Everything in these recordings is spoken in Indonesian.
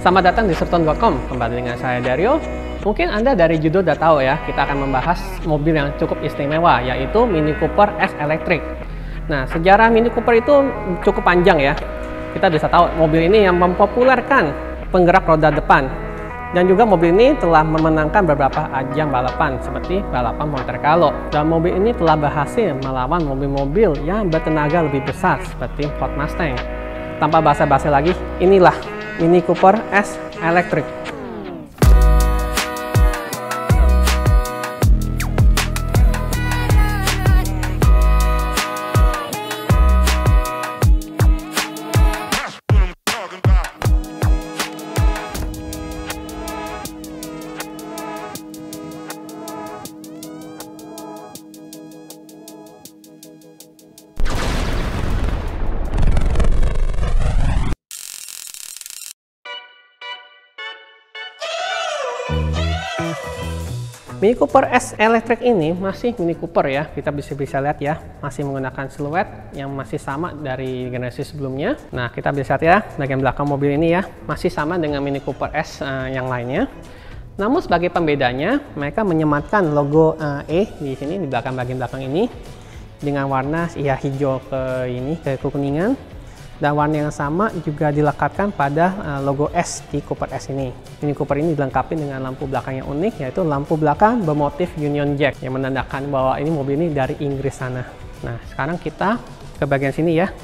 Selamat datang di Surton.com, kembali dengan saya Dario. Mungkin Anda dari judul udah tahu ya, kita akan membahas mobil yang cukup istimewa, yaitu Mini Cooper S Electric. Nah, sejarah Mini Cooper itu cukup panjang ya. Kita bisa tahu mobil ini yang mempopulerkan penggerak roda depan. Dan juga mobil ini telah memenangkan beberapa ajang balapan seperti balapan Monte Carlo. Dan mobil ini telah berhasil melawan mobil-mobil yang bertenaga lebih besar seperti Ford Mustang. Tanpa basa-basi lagi, inilah Mini Cooper S Electric. Mini Cooper S Electric ini masih Mini Cooper ya, kita bisa lihat ya, masih menggunakan siluet yang masih sama dari generasi sebelumnya. Nah, kita bisa lihat ya, bagian belakang mobil ini ya, masih sama dengan Mini Cooper S yang lainnya. Namun sebagai pembedanya, mereka menyematkan logo E di sini, di bagian belakang ini, dengan warna hijau ke kekuningan. Dan warna yang sama juga dilekatkan pada logo S di Cooper S ini. Mini Cooper ini dilengkapi dengan lampu belakang yang unik, yaitu lampu belakang bermotif Union Jack yang menandakan bahwa ini mobil ini dari Inggris sana. Nah, sekarang kita ke bagian sini ya,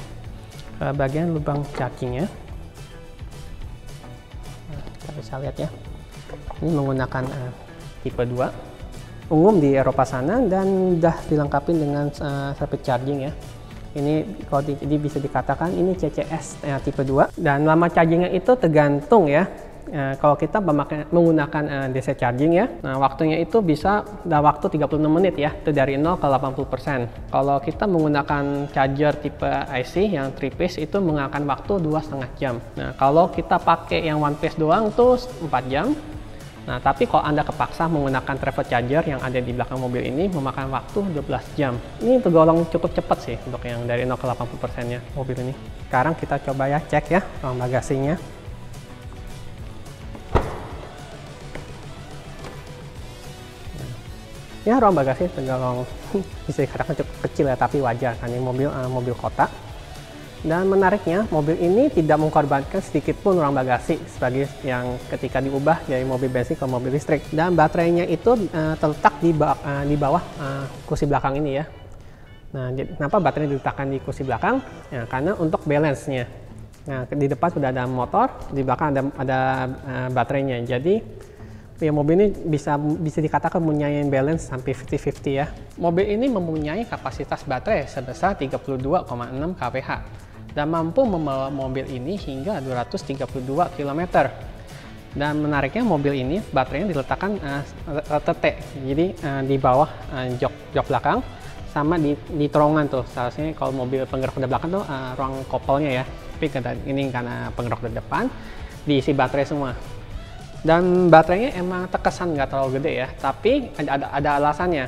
ke bagian lubang chargingnya. Nah, kita bisa lihat ya, ini menggunakan tipe 2 umum di Eropa sana dan sudah dilengkapi dengan rapid charging ya. Ini kalau bisa dikatakan ini CCS tipe 2, dan lama chargingnya itu tergantung ya. Kalau kita menggunakan DC charging ya, nah waktunya itu bisa waktu 36 menit ya, itu dari 0 ke 80%. Kalau kita menggunakan charger tipe IC yang 3 piece itu menggunakan waktu 2,5 jam. Nah, kalau kita pakai yang 1 piece doang tuh 4 jam. Nah, tapi kalau Anda kepaksa menggunakan travel charger yang ada di belakang mobil ini memakan waktu 12 jam. Ini tergolong cukup cepat sih untuk yang dari 0 ke 80%-nya mobil ini. Sekarang kita coba ya cek ya ruang bagasinya. Ya, ruang bagasi tergolong bisa dikatakan cukup kecil ya, tapi wajar kan ini mobil kota. Dan menariknya, mobil ini tidak mengorbankan sedikit pun ruang bagasi sebagai yang ketika diubah dari mobil bensin ke mobil listrik. Dan baterainya itu terletak di bawah kursi belakang ini ya. Nah, kenapa baterai diletakkan di kursi belakang? Ya, karena untuk balance-nya. Nah, di depan sudah ada motor, di belakang ada baterainya. Jadi, ya mobil ini bisa dikatakan mempunyai balance sampai 50-50 ya. Mobil ini mempunyai kapasitas baterai sebesar 32,6 kWh. Dan mampu membawa mobil ini hingga 232 km. Dan menariknya mobil ini baterainya diletakkan tertek, jadi di bawah jok belakang sama di terowongan tuh. Seharusnya kalau mobil penggerak roda belakang tuh ruang kopelnya ya, tapi ini karena penggerak roda depan diisi baterai semua. Dan baterainya emang terkesan nggak terlalu gede ya, tapi ada alasannya,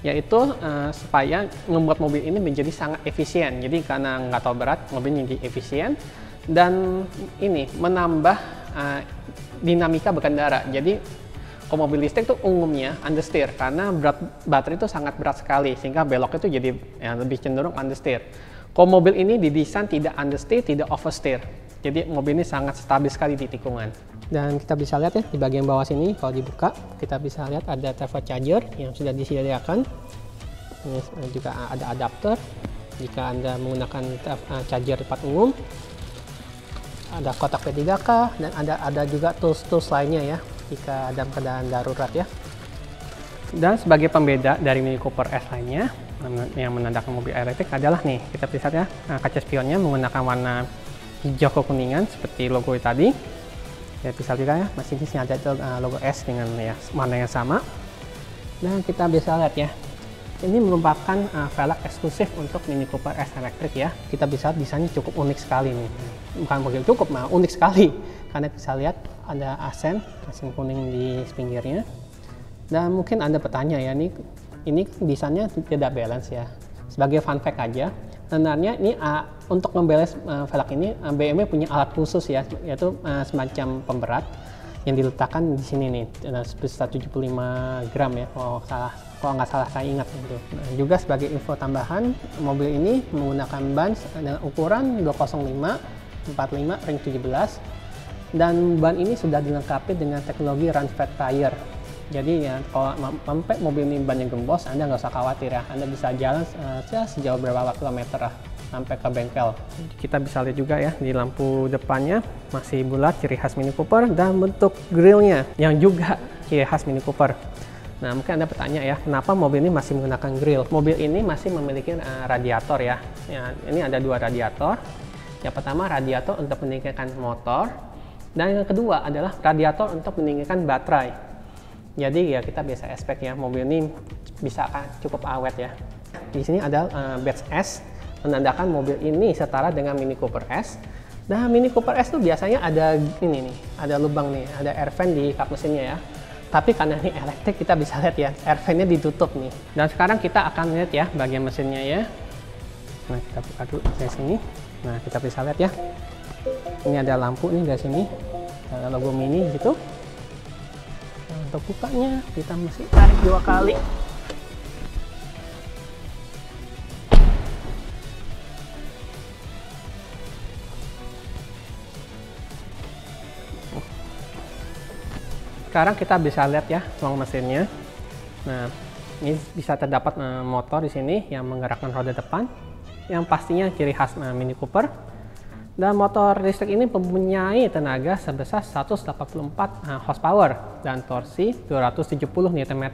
yaitu supaya membuat mobil ini menjadi sangat efisien. Jadi karena nggak terlalu berat, mobilnya menjadi efisien dan ini menambah dinamika berkendara. Jadi kalau mobil listrik itu umumnya understeer karena berat baterai itu sangat berat sekali sehingga belok itu jadi lebih cenderung understeer. Kalau mobil ini didesain tidak understeer, tidak oversteer. Jadi mobil ini sangat stabil sekali di tikungan. Dan kita bisa lihat ya di bagian bawah sini, kalau dibuka kita bisa lihat ada travel charger yang sudah disediakan. Ini juga ada adapter jika Anda menggunakan charger tempat umum. Ada kotak P3K dan ada juga tools lainnya ya jika ada keadaan darurat ya. Dan sebagai pembeda dari Mini Cooper S lainnya yang menandakan mobil elektrik adalah nih, kita bisa lihat ya, kaca spionnya menggunakan warna hijau kekuningan seperti logo tadi. Ya, bisa lihat ya, masih di sini ada logo S dengan ya warna yang sama. Dan kita bisa lihat ya, ini merupakan velg eksklusif untuk Mini Cooper S Electric ya. Kita bisa lihat desainnya cukup unik sekali nih. Bukan begitu cukup, malah unik sekali. Karena bisa lihat ada asen kuning di pinggirnya. Dan mungkin Anda bertanya ya, ini desainnya tidak balance ya. Sebagai fun fact aja, sebenarnya ini untuk membeles velg ini BMW punya alat khusus ya, yaitu semacam pemberat yang diletakkan di sini nih, sebesar 75 gram ya, kalau nggak salah saya ingat itu. Nah, juga sebagai info tambahan, mobil ini menggunakan ban dengan ukuran 205 45 ring 17, dan ban ini sudah dilengkapi dengan teknologi run flat tire. Jadi ya, kalau sampai mobil ini bannya gembos, Anda nggak usah khawatir ya, Anda bisa jalan sejauh berapa kilometer lah sampai ke bengkel. Kita bisa lihat juga ya, di lampu depannya masih bulat, ciri khas Mini Cooper, dan bentuk grillnya yang juga ciri khas Mini Cooper. Nah, mungkin Anda bertanya ya, kenapa mobil ini masih menggunakan grill? Mobil ini masih memiliki radiator ya. Ini ada dua radiator. Yang pertama radiator untuk meningkatkan motor, dan yang kedua adalah radiator untuk meningkatkan baterai. Jadi ya kita biasa expect ya, mobil ini bisa cukup awet ya. Di sini ada badge S, menandakan mobil ini setara dengan Mini Cooper S. Nah, Mini Cooper S tuh biasanya ada ini nih, ada lubang nih, ada air vent di kap mesinnya ya. Tapi karena ini elektrik, kita bisa lihat ya, air ventnya ditutup nih. Dan sekarang kita akan lihat ya bagian mesinnya ya. Nah, kita buka dulu dari sini. Nah, kita bisa lihat ya. Ini ada lampu nih dari sini, ada logo Mini gitu. Nah, untuk bukanya kita mesti tarik 2 kali. Sekarang kita bisa lihat ya ruang mesinnya. Nah, ini bisa terdapat motor di sini yang menggerakkan roda depan, yang pastinya ciri khas Mini Cooper. Dan motor listrik ini mempunyai tenaga sebesar 184 horsepower dan torsi 270 Nm.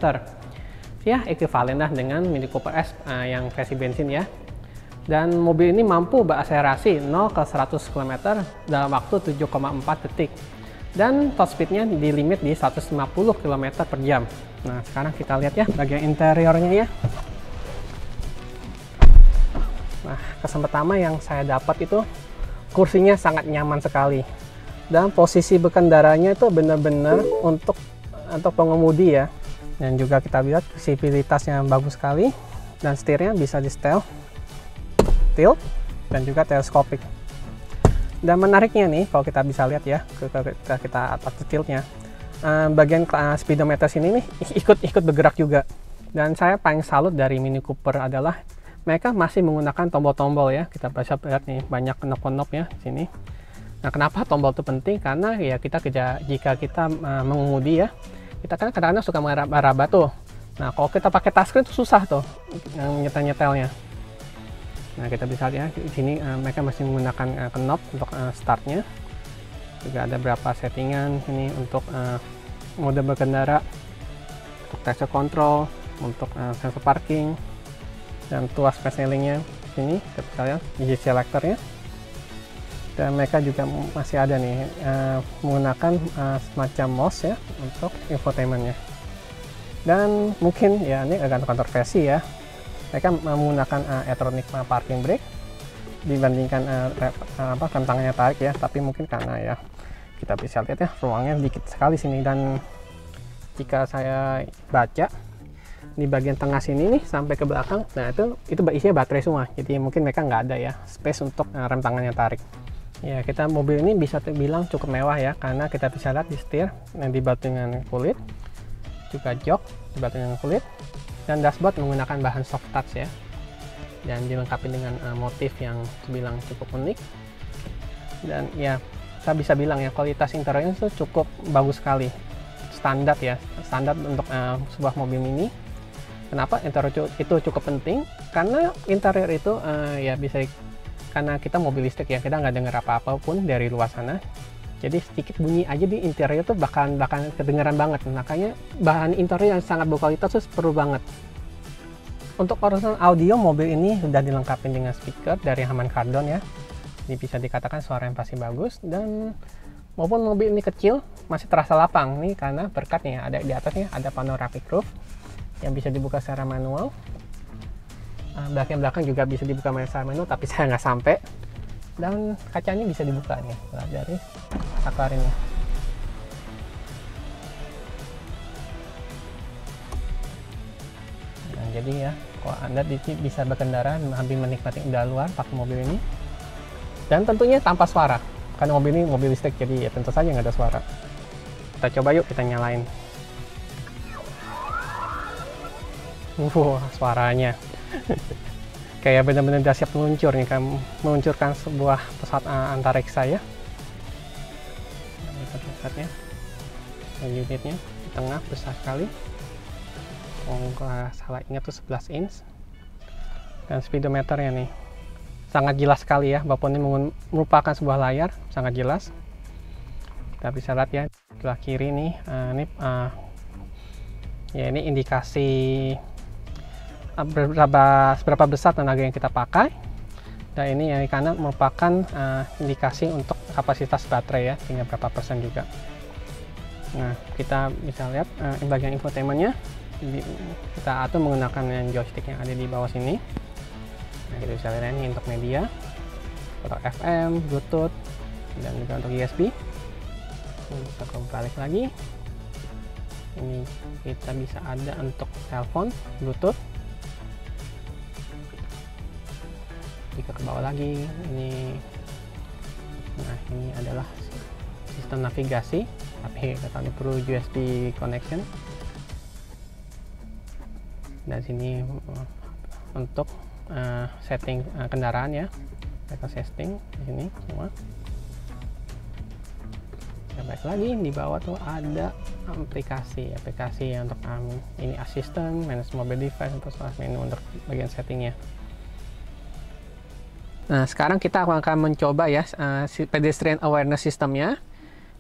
Ya, ekuivalen lah dengan Mini Cooper S yang versi bensin ya. Dan mobil ini mampu berakselerasi 0 ke 100 km dalam waktu 7,4 detik. Dan top speednya di limit di 150 km per jam. Nah, sekarang kita lihat ya bagian interiornya ya. Nah, kesan pertama yang saya dapat itu kursinya sangat nyaman sekali. Dan posisi berkendaranya itu benar-benar untuk pengemudi ya. Dan juga kita lihat visibilitasnya bagus sekali. Dan setirnya bisa di setel, tilt, dan juga teleskopik. Dan menariknya nih, kalau kita bisa lihat ya, kita atas tiltnya, bagian speedometer sini nih ikut bergerak juga. Dan saya paling salut dari Mini Cooper adalah mereka masih menggunakan tombol-tombol ya. Kita bisa lihat nih banyak knob-knob ya di sini. Nah, kenapa tombol itu penting? Karena ya jika kita mengemudi ya, kita kan kadang-kadang suka meraba tuh. Nah, kalau kita pakai touchscreen itu susah tuh nyetel-nyetelnya. Nah, kita bisa lihat di sini mereka masih menggunakan knob untuk startnya. Juga ada beberapa settingan ini untuk mode berkendara, untuk traction control, untuk sensor parking, dan tuas paneling-nya. Sini kita bisa lihat easy selector-nya. Dan mereka juga masih ada nih menggunakan semacam mouse ya untuk infotainment-nya. Dan mungkin ya ini agak kontroversi ya. Mereka menggunakan electronic parking brake dibandingkan rem tangannya tarik ya, tapi mungkin karena ya kita bisa lihat ya ruangnya dikit sekali sini. Dan jika saya baca di bagian tengah sini nih sampai ke belakang, nah itu isinya baterai semua, jadi mungkin mereka nggak ada ya space untuk rem tangannya tarik ya. Mobil ini bisa terbilang cukup mewah ya, karena kita bisa lihat di setir yang dibantu dengan kulit, juga jok dibantu dengan kulit, dan dashboard menggunakan bahan soft touch ya, dan dilengkapi dengan motif yang terbilang cukup unik. Dan ya saya bisa bilang ya kualitas interiornya itu cukup bagus sekali, standar ya, standar untuk sebuah mobil mini. Kenapa interior itu cukup penting? Karena interior itu ya bisa, karena kita mobil listrik ya, kita nggak dengar apa-apa pun dari luar sana. Jadi sedikit bunyi aja di interior itu bahkan kedengeran banget. Makanya bahan interior yang sangat berkualitas itu perlu banget. Untuk urusan audio, mobil ini sudah dilengkapi dengan speaker dari Harman Kardon ya. Ini bisa dikatakan suara yang pasti bagus. Dan maupun mobil ini kecil, masih terasa lapang nih karena berkatnya ada di atasnya ada panoramic roof yang bisa dibuka secara manual. Belakang juga bisa dibuka secara manual, tapi saya nggak sampai. Dan kacanya bisa dibuka nih dari saklar ini. Nah, jadi ya Kalau Anda bisa berkendara sambil menikmati udara luar pakai mobil ini. Dan tentunya tanpa suara, karena mobil ini mobil listrik, jadi ya tentu saja nggak ada suara. Kita coba yuk, kita nyalain. Suaranya kayak benar-benar udah siap meluncur nih, kayak meluncurkan sebuah pesawat antariksa ya. Lihatnya, unitnya di tengah besar sekali. Kalau nggak salah ingat tuh 11 inch. Dan speedometernya nih sangat jelas sekali ya, walaupun ini merupakan sebuah layar sangat jelas. Kita bisa lihat ya sebelah kiri nih, ya ini indikasi seberapa besar tenaga yang kita pakai, dan ini yang di kanan merupakan indikasi untuk kapasitas baterai ya, tinggal berapa persen juga. Nah, kita bisa lihat bagian infotainmentnya kita atur menggunakan yang joystick yang ada di bawah sini. Nah, kita bisa lihat ini untuk media, untuk FM, Bluetooth, dan juga untuk USB. Kita balik lagi, ini kita bisa ada untuk telepon, Bluetooth. Jika ke bawah lagi, ini adalah sistem navigasi, tapi kita perlu USB connection. Dan sini untuk setting kendaraan ya, kita setting di sini semua. Kita balik lagi, di bawah tuh ada aplikasi untuk ini assistant, manage mobile device, untuk menu untuk bagian settingnya. Nah, sekarang kita akan mencoba ya pedestrian awareness systemnya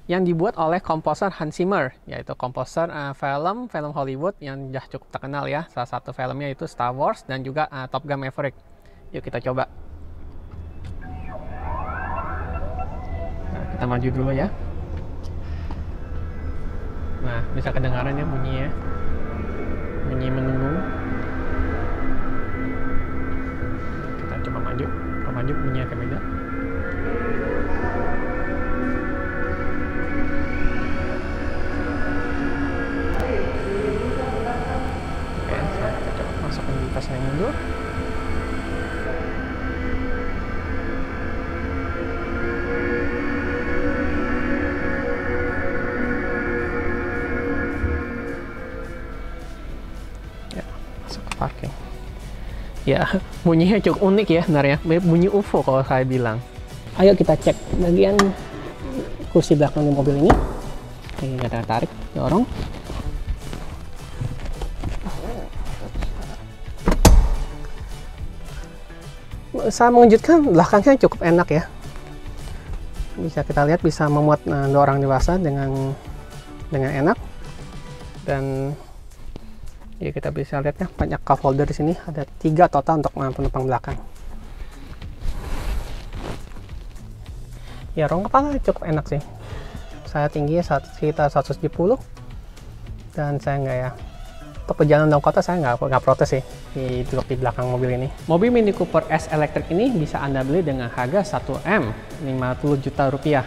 yang dibuat oleh komposer Hans Zimmer, yaitu komposer film Hollywood yang sudah cukup terkenal ya. Salah satu filmnya itu Star Wars dan juga Top Gun Maverick. Yuk kita coba. Nah, kita maju dulu ya. Nah, bisa kedengaran ya bunyinya, bunyi menunggu. Kita coba maju. Kalau maju bunyinya akan beda. Oke, kita coba masukkan di tasnya mundur. Ya, masuk ke parking. Ya, bunyinya cukup unik ya sebenarnya, bunyi UFO kalau saya bilang. Ayo kita cek bagian kursi belakang di mobil ini. Ini kita tarik, dorong. Sangat mengejutkan, belakangnya cukup enak ya. Bisa kita lihat bisa memuat 2 orang dewasa dengan enak. Dan ya kita bisa lihat ya, banyak cup holder di sini, ada 3 total untuk penumpang belakang. Ya, ruang kepala cukup enak sih. Saya tinggi ya sekitar 170, dan saya nggak ya, untuk perjalanan dalam kota saya nggak protes sih duduk di belakang mobil ini. Mobil Mini Cooper S Electric ini bisa Anda beli dengan harga 1M, 50 juta rupiah.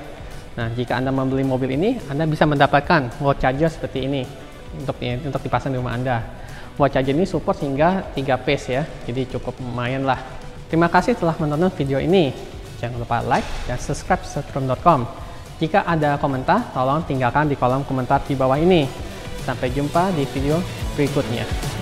Nah, jika Anda membeli mobil ini, Anda bisa mendapatkan wall charger seperti ini untuk dipasang di rumah Anda. Wall charger ini support hingga 3 piece ya, jadi cukup lumayan lah. Terima kasih telah menonton video ini. Jangan lupa like dan subscribe setrum.com. Jika ada komentar, tolong tinggalkan di kolom komentar di bawah ini. Sampai jumpa di video berikutnya.